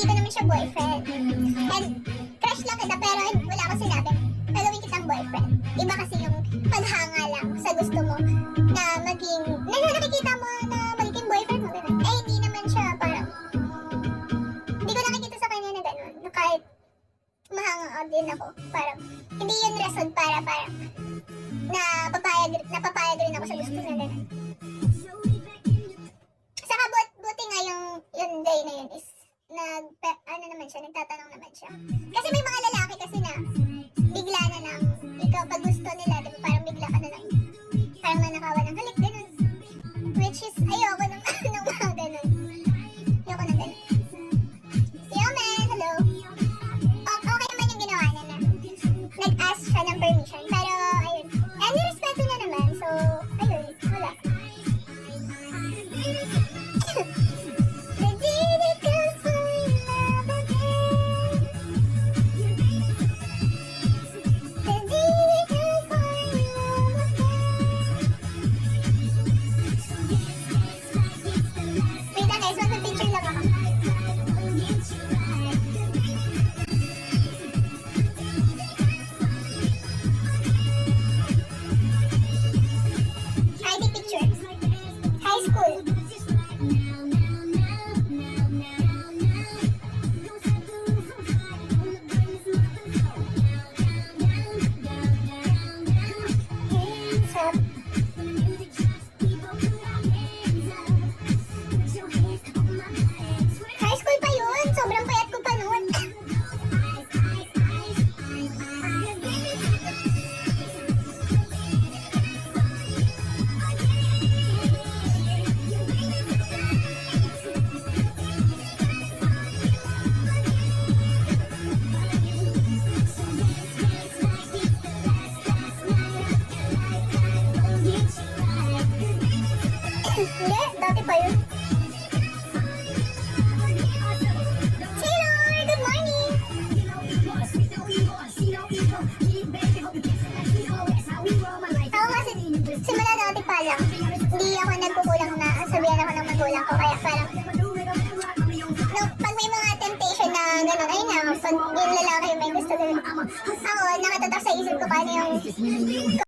ko naman siya boyfriend. And crush lang kita pero wala akong sinabi. Gagawin kitang boyfriend. Iba kasi yung paghanga lang sa gusto mo na maging, na nakikita mo na magiging boyfriend mo. Ganun. Eh, hindi naman siya parang, hindi ko nakikita sa kanya na gano'n. Na kahit mahanga din ako. Parang, hindi yun rason para parang, napapayag rin ako sa gusto na gano'n. Saka buti nga yung day na yun is, ano naman siya, nagtatanong naman siya. Kasi may mga lalaki kasi na, bigla na lang, ikaw pag gusto nila, diba, parang bigla ka na lang, parang manakawan ng halik, ganun. Which is, ayoko ng mga ganun. Ayoko ng ganun. Yo man, hello. Okay naman yung ginawa niya na, nag-ask siya ng permission, pero, ayun, nirespeto niya naman, so, ayun, wala. Hindi, dati pa yun. Taylor, good morning! Ako kasi, simula dati pa lang, hindi ako nagkukulang na sabihan ako ng magulang ko. Kaya parang, pag may mga temptation na gano'n, ayun na, pag yung lalaki may gusto gano'n. Ako, nakatatak sa isip ko paano yung